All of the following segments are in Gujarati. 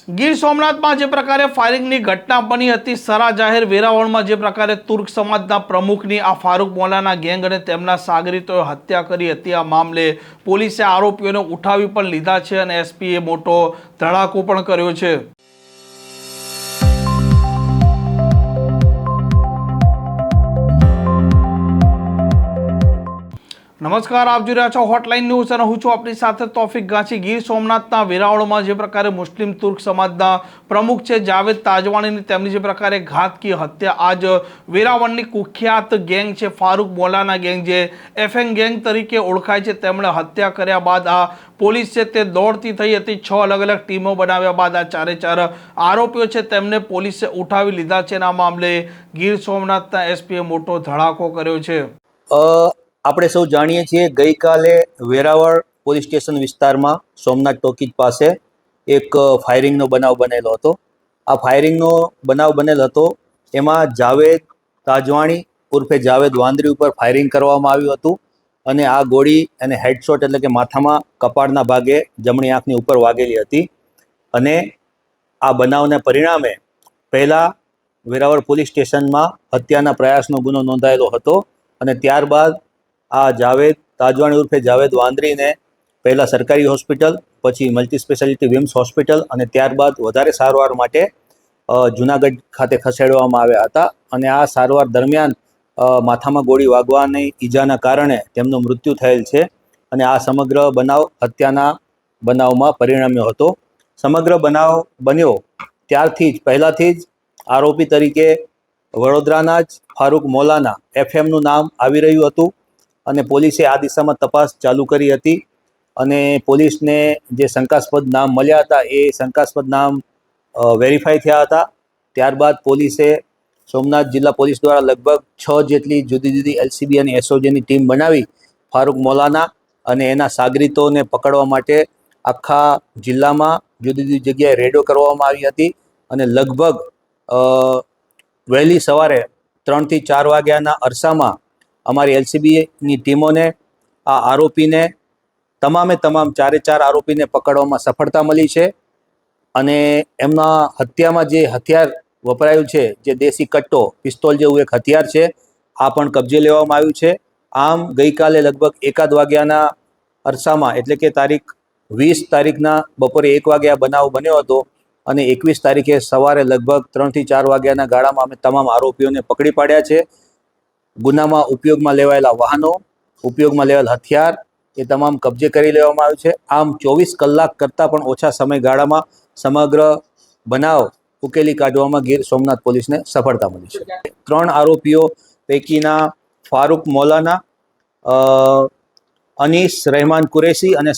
ગીર સોમનાથમાં જે પ્રકારે ફાયરિંગની ઘટના બની હતી સરા જાહેર વેરાવળમાં જે પ્રકારે તુર્ક સમાજના પ્રમુખની આ ફારૂક મોલાના ગેંગ અને તેમના સાગરીતોએ હત્યા કરી હતી, આ મામલે પોલીસે આરોપીઓને ઉઠાવી પણ લીધા છે અને એસપીએ મોટો ધડાકો પણ કર્યો છે। નમસ્કાર, આપ જોઈ રહ્યા છો હોટલાઇન ન્યૂઝ અને હું છું આપણી સાથે તોફિક ગાંચી। ગીર સોમનાથના વેરાવળમાં જે પ્રકારે મુસ્લિમ તુર્ક સમાજના પ્રમુખ છે જાવેદ તાજવાણીની તેમની જે પ્રકારે ઘાતકી હત્યા આજ વેરાવળની કુખ્યાત ગેંગ છે ફારૂક મોલાના ગેંગ જે એફએન ગેંગ તરીકે ઓળખાય છે તેમણે હત્યા કર્યા બાદ આ પોલીસ છે તે દોડતી થઈ હતી। 6 અલગ અલગ ટીમો બનાવ્યા બાદ આ ચારે આરોપીઓ છે તેમને પોલીસે ઉઠાવી લીધા છે અને આ મામલે ગીર સોમનાથના એસપીએ મોટો ધડાકો કર્યો છે। આપણે સૌ જાણીએ છીએ ગઈકાલે વેરાવળ પોલીસ સ્ટેશન વિસ્તારમાં સોમનાથ ટોકીજ પાસે એક ફાયરિંગનો બનાવ બનેલો હતો। આ ફાયરિંગનો બનાવ બનેલ હતો એમાં જાવેદ તાજવાણી ઉર્ફે જાવેદ વાંદરી ઉપર ફાયરિંગ કરવામાં આવ્યું હતું અને આ ગોળી એને હેડશોટ એટલે કે માથામાં કપાળના ભાગે જમણી આંખની ઉપર વાગેલી હતી અને આ બનાવના પરિણામે પહેલાં વેરાવળ પોલીસ સ્ટેશનમાં હત્યાના પ્રયાસનો ગુનો નોંધાયેલો હતો અને ત્યારબાદ આ જાવેદ તાજવાણી ઉર્ફે જાવેદ વાંદરીને પહેલાં સરકારી હોસ્પિટલ, પછી મલ્ટી સ્પેશિયાલિટી વિમ્સ હોસ્પિટલ અને ત્યારબાદ વધારે સારવાર માટે જુનાગઢ ખાતે ખસેડવામાં આવ્યા હતા અને આ સારવાર દરમિયાન માથામાં ગોળી વાગવાની ઈજાના કારણે તેમનું મૃત્યુ થયેલ છે અને આ સમગ્ર બનાવ હત્યાના બનાવમાં પરિણમ્યો હતો। સમગ્ર બનાવ બન્યો ત્યારથી જ પહેલાંથી જ આરોપી તરીકે વડોદરાના જ ફારૂક મોલાના એફએમનું નામ આવી રહ્યું હતું અને પોલીસે આ દિશામાં તપાસ ચાલુ કરી હતી અને પોલીસને જે શંકાસ્પદ નામ મળ્યા હતા એ શંકાસ્પદ નામ વેરીફાઈ થયા હતા। ત્યારબાદ પોલીસે સોમનાથ જિલ્લા પોલીસ દ્વારા લગભગ 6 જેટલી જુદી જુદી એલસીબી અને એસઓજીની ટીમ બનાવી ફારૂક મોલાના અને એના સાગરીતોને પકડવા માટે આખા જિલ્લામાં જુદી જુદી જગ્યાએ રેડો કરવામાં આવી હતી અને લગભગ વહેલી સવારે 3 થી 4 વાગ્યાના અરસામાં અમારી એલસીબીની ટીમોને આ આરોપીને તમામ 4 આરોપીને પકડવામાં સફળતા મળી છે અને એમના હત્યામાં જે હથિયાર વપરાયું છે જે દેશી કટ્ટો પિસ્તોલ જેવું એક હથિયાર છે આ પણ કબજે લેવામાં આવ્યું છે। આમ ગઈકાલે લગભગ 1 વાગ્યાના અરસામાં એટલે કે તારીખ 20 તારીખના બપોરે 1 વાગ્યા બનાવ બન્યો હતો અને 21 તારીખે સવારે લગભગ 3 થી 4 વાગ્યાના ગાળામાં અમે તમામ આરોપીઓને પકડી પાડ્યા છે। ગુનામાં ઉપયોગમાં લેવાયેલા વાહનો, ઉપયોગમાં લેવાયેલ હથિયાર એ તમામ કબજે કરી લેવામાં આવ્યું છે। આમ 24 કલાક કરતાં પણ ઓછા સમયગાળામાં સમગ્ર બનાવ ઉકેલી કાઢવામાં ગીર સોમનાથ પોલીસને સફળતા મળી છે। 3 આરોપીઓ પૈકીના ફારૂક મોલાના, અનીસ રહેમાન કુરેશી અને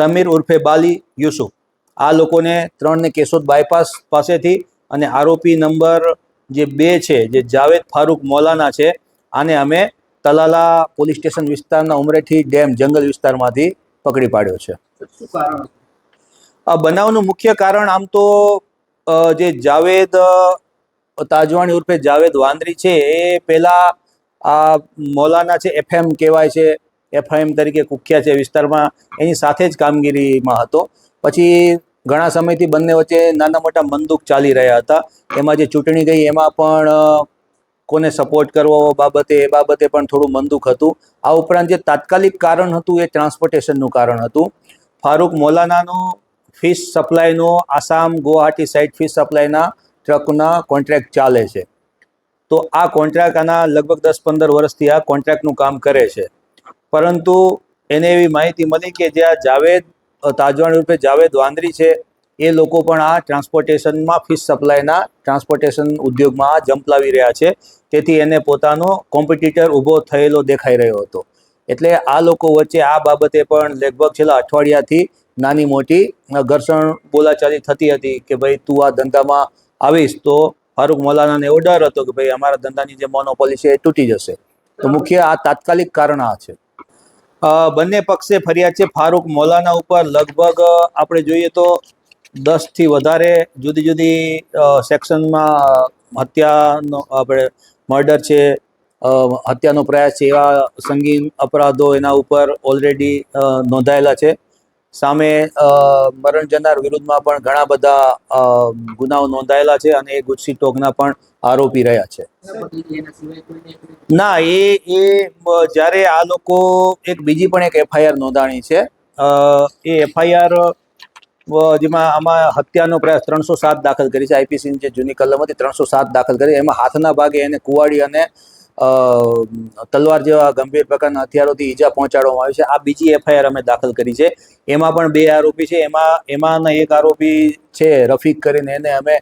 સમીર ઉર્ફે બાલી યુસુફ આ લોકોને 3ને કેશોદ બાયપાસ પાસેથી અને આરોપી નંબર જે 2 છે જે જાવેદ ફારૂક મોલાના છે આને અમે તલાલા પોલીસ સ્ટેશન વિસ્તારના ઉમરેઠી ડેમ જંગલ વિસ્તારમાંથી પકડી પાડ્યો છે। આ બનાવનું મુખ્ય કારણ આમ તો જે જાવેદ તાજવાણી ઉર્ફે જાવેદ વાંદરી છે એ પહેલાં આ મોલાના છે એફએમ કહેવાય છે, એફએમ તરીકે કુખ્યા છે વિસ્તારમાં, એની સાથે જ કામગીરીમાં હતો। પછી ઘણા સમયથી બંને વચ્ચે નાના મોટા મનદુખ ચાલી રહ્યા હતા। એમાં જે ચૂંટણી ગઈ એમાં પણ કોને સપોર્ટ કરવો એ બાબતે પણ થોડું મનદુખ હતું। આ ઉપરાંત જે તાત્કાલિક કારણ હતું એ ટ્રાન્સપોર્ટેશનનું કારણ હતું। ફારૂક મોલાનાનો ફિશ સપ્લાયનો આસામ ગુવાહાટી સાઇડ ફિશ સપ્લાયના ટ્રકના કોન્ટ્રાક્ટ ચાલે છે તો આ કોન્ટ્રાક્ટ આના લગભગ 10-15 વર્ષથી આ કોન્ટ્રાક્ટનું કામ કરે છે પરંતુ એને એવી માહિતી મળી કે જે આ જાવેદ તાજવાણી રૂપે જાવેદ વાંદરી છે એ લોકો પણ આ ટ્રાન્સપોર્ટેશનમાં ફિશ સપ્લાયના ટ્રાન્સપોર્ટેશન ઉદ્યોગમાં આ જંપલાવી રહ્યા છે તેથી એને પોતાનો કોમ્પિટિટર ઊભો થયેલો દેખાઈ રહ્યો હતો। એટલે આ લોકો વચ્ચે આ બાબતે પણ લગભગ છેલ્લા અઠવાડિયાથી નાની મોટી ઘર્ષણ બોલાચાલી થતી હતી કે ભાઈ તું આ ધંધામાં આવીશ તો ફારૂક મોલાનાને એવો ડર હતો કે ભાઈ અમારા ધંધાની જે મોનોપોલી છે એ તૂટી જશે। તો મુખ્ય આ તાત્કાલિક કારણ આ છે। બંને પક્ષે ફરિયાદ છે ફારૂક મોલાના ઉપર લગભગ આપણે જોઈએ તો 10 થી વધારે જુદી જુદી સેક્શનમાં હત્યાનો આપણે મર્ડર છે, હત્યાનો પ્રયાસ છે એવા સંગીન અપરાધો એના ઉપર ઓલરેડી નોંધાયેલા છે સામે મરણ જનાર વિરુદ્ધમાં પણ ઘણા બધા ગુનાઓ નોંધાયેલા છે અને એ ગુજસી ટોકના પણ આરોપી રહ્યા છે. ના, એ જ્યારે આ લોકો બીજી પણ એક એફઆઈઆર નોંધાણી છે. એ એફઆઈઆર જેમાં આમાં હત્યાનો પ્રયાસ 307 દાખલ કરી છે. આઈપીસીની જે જૂની કલમ હતી 307 દાખલ કરી. એમાં હાથના ભાગે એને કુવાડી અને તલવાર જેવા ગંભીર પ્રકારના હથિયારોથી ઈજા પહોંચાડવામાં આવી છે. આ બીજી એફઆઈઆર અમે દાખલ કરી છે. એમાં પણ 2 આરોપી છે. એમાંના એક આરોપી છે રફીક કરીને, એને અમે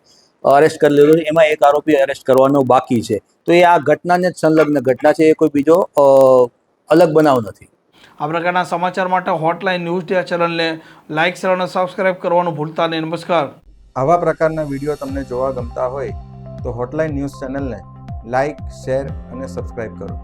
અરેસ્ટ કરી લીધો છે. એમાં એક આરોપી અરેસ્ટ કરવાનો બાકી છે. તો એ આ ઘટનાને જ સંલગ્ન ઘટના છે, એ કોઈ બીજો અલગ બનાવ નથી. આ પ્રકારના સમાચાર માટે હોટલાઇન ન્યૂઝ ડે ચેનલને લાઇક, શેર અને સબસ્ક્રાઇબ કરવાનું ભૂલતા નહીં. નમસ્કાર. આવા પ્રકારના વિડીયો તમને જોવા ગમતા હોય તો હોટલાઇન ન્યૂઝ ચેનલને લાઇક, શેર અને સબસ્ક્રાઇબ કરો.